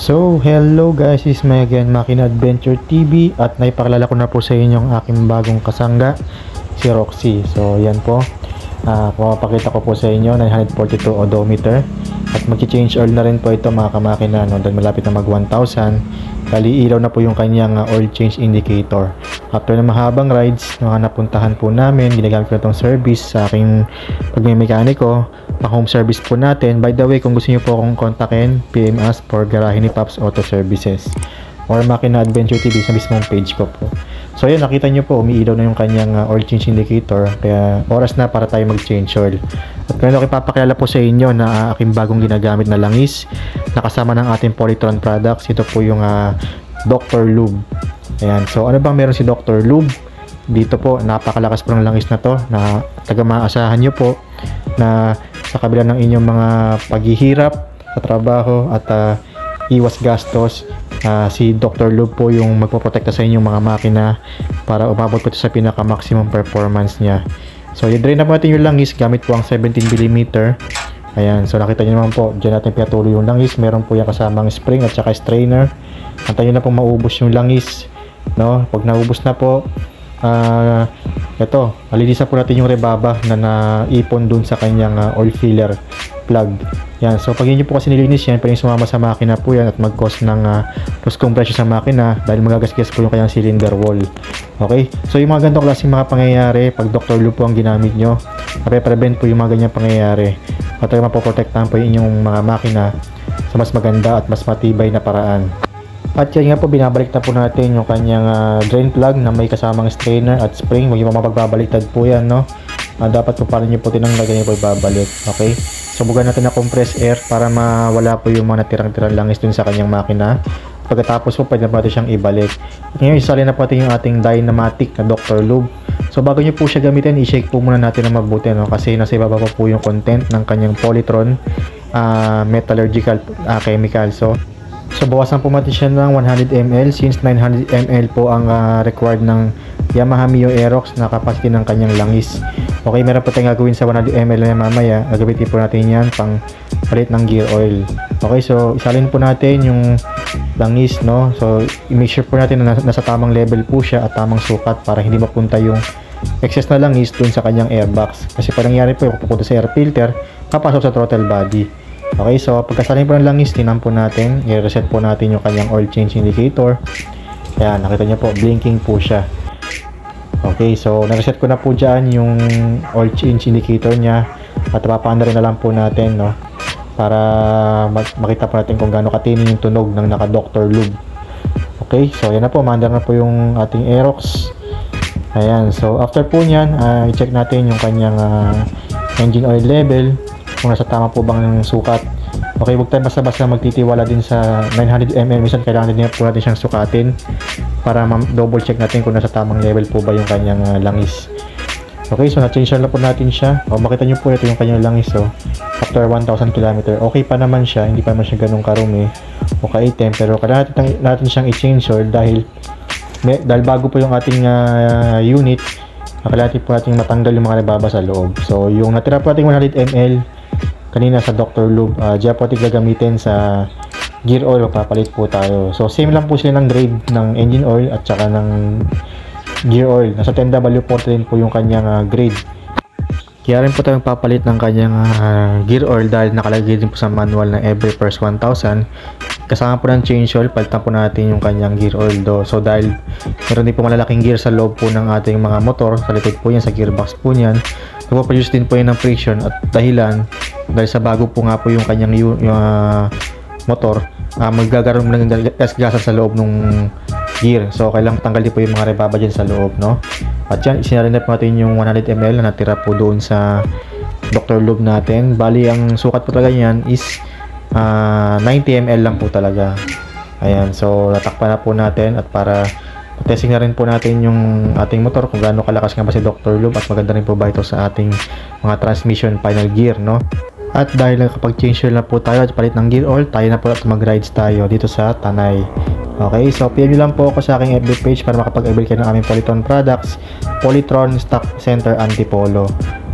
So, hello guys, this is me again, Makina Adventure TV, at naipakilala ko na po sa inyo ang aking bagong kasangga, si Roxy. So, yan po, papakita ko po sa inyo, 942 odometer, at mag-change oil na rin po ito mga kamakina, no? Dahil malapit na mag 1,000. Bali, ilaw na po yung kanyang oil change indicator. After na mahabang rides, napuntahan po namin, ginagamit ko na itong service sa aking pagmimekaniko, pa-home service po natin. By the way, kung gusto niyo po akong kontakin, PM us for Garahe ni Paps Auto Services or Makina Adventure TV sa mismong page ko po. So yun, nakita nyo po, umiilaw na yung kanyang oil change indicator, kaya oras na para tayo mag-change oil. At kaya ipapakilala po sa inyo na aking bagong ginagamit na langis, nakasama ng ating Polytron products. Ito po yung Dr. Lube. Ayan, so ano bang meron si Dr. Lube? Dito po, napakalakas po ng langis na to, na taga-maasahan nyo po na sa kabila ng inyong mga paghihirap sa trabaho at iwas gastos, si Dr. Lube po yung magpoprotekta sa inyong mga makina para umabot po ito sa pinaka-maximum performance niya. So, i-drain na po natin yung langis gamit po ang 17mm. Ayan, so nakita nyo naman po, dyan natin pinatuloy yung langis. Meron po yung kasamang spring at saka strainer. Antayin nyo na po maubos yung langis, no? Pag naubos na po, ito, alilisan po natin yung rebaba na naipon dun sa kanyang oil filler plug. Yan, so pag yun po kasi nilinis yan, pwedeng sumama sa makina po yan at mag-cause ng loss compression sa makina dahil magagasgas po yung kanyang cylinder wall. Okay, so yung mga ganitong klaseng mga pangyayari, pag Dr. Lube po ang ginamit nyo, mape-prevent po yung mga ganyang pangyayari at mapoprotektahan po yung inyong mga makina sa mas maganda at mas matibay na paraan. At yan nga po, binabalik na po natin yung kanyang drain plug na may kasamang strainer at spring. Huwag yung mapagbabaliktad po yan, no? Dapat po paano nyo po tinanggal, ganyan po ibabalik. Okay? Subukan natin na compress air para mawala po yung mga natirang-tirang langis dun sa kanyang makina. Pagkatapos po, pwede na po natin siyang ibalik. At ngayon, isali na po natin yung ating Dynamatic na Dr. Lube. So bago nyo po siya gamitin, i-shake po muna natin na mabuti, no? Kasi nasa ibaba po yung content ng kanyang Polytron metallurgical chemical. So bawasan po natin siya ng 100 ml since 900 ml po ang required ng Yamaha Mio Aerox na capacity ng kanyang langis. Okay, meron po tayong gagawin sa 100 ml na mamaya. Gagamitin po natin yan pang palit ng gear oil. Okay, so isalin po natin yung langis, no? So i-make sure po natin na nasa tamang level po siya at tamang sukat para hindi mapunta yung excess na langis dun sa kanyang airbox. Kasi pag nangyari po yung pupunta sa air filter, papasok sa throttle body. Okay, so pagkasalin po ng langis, tinan po natin, i-reset po natin yung kanyang oil change indicator. Ayan, nakita nyo po, blinking po siya. Okay, so na-reset ko na po dyan yung oil change indicator nya at papaanda rin na lang po natin, no? Para makita po natin kung gaano katinin yung tunog ng naka Dr. Lube. Okay, so yan na po, maandar na po yung ating Aerox. Ayan, so after po nyan, i-check natin yung kanyang engine oil level, kung nasa tama po bang sukat. Okay, huwag tayo basta-basta magtitiwala din sa 900 ml. Minsan kailangan din po natin siyang sukatin para double check natin kung nasa tamang level po ba yung kanyang langis. Okay, so na-change na po natin siya. O, makita nyo po ito yung kanyang langis. So, after 1,000 km, okay pa naman siya. Hindi pa naman siya ganun karumi o kaitim. Pero kailangan natin siyang i-change oil dahil bago po yung ating unit, kailangan po natin matanggal yung mga rebaba sa loob. So, yung natira po ating 100 ml kanina sa Dr. Lube, dyan po ating gagamitin sa gear oil, papalit po tayo. So same lang po sila ng grade ng engine oil at saka ng gear oil. Nasa 10W40 din po yung kanyang grade. Kaya rin po tayong papalit ng kanyang gear oil dahil nakalagay din po sa manual na every first 1,000. Kasama po ng change oil, palitan po natin yung kanyang gear oil do. So dahil meron din po malalaking gear sa loob po ng ating mga motor, sa likod po yan, sa gearbox po yan, nagpo-produce din po yan ng friction at dahilan dahil sa bago po nga po yung kanyang motor, magkakaroon ng gasgasan sa loob ng gear. So kailangan tanggalin po yung mga rebaba dyan sa loob, no? At yan, isinalin na po natin yung 100 ml na natira po doon sa Dr. Lube natin. Bali, ang sukat po talaga yan is 90 ml lang po talaga. Ayan, so natakpan na po natin at para testing na rin po natin yung ating motor kung gaano kalakas nga ba si Dr. Lube at maganda rin po ba ito sa ating mga transmission final gear, no? At dahil nakapag-change oil na po tayo at palit ng gear oil, tayo na po at mag-rides tayo dito sa Tanay. Okay, so PM nyo lang po ako sa aking FB page para makapag-avail kayo ng aming Polytron products, Polytron Stock Center Antipolo.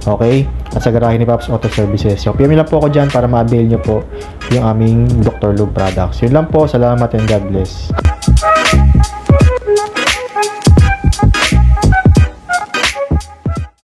Okay? At sa garahe ni Pops Auto Services. So, PM lang po ako dyan para ma-avail nyo po yung aming Dr. Lube products. Yun lang po. Salamat and God bless.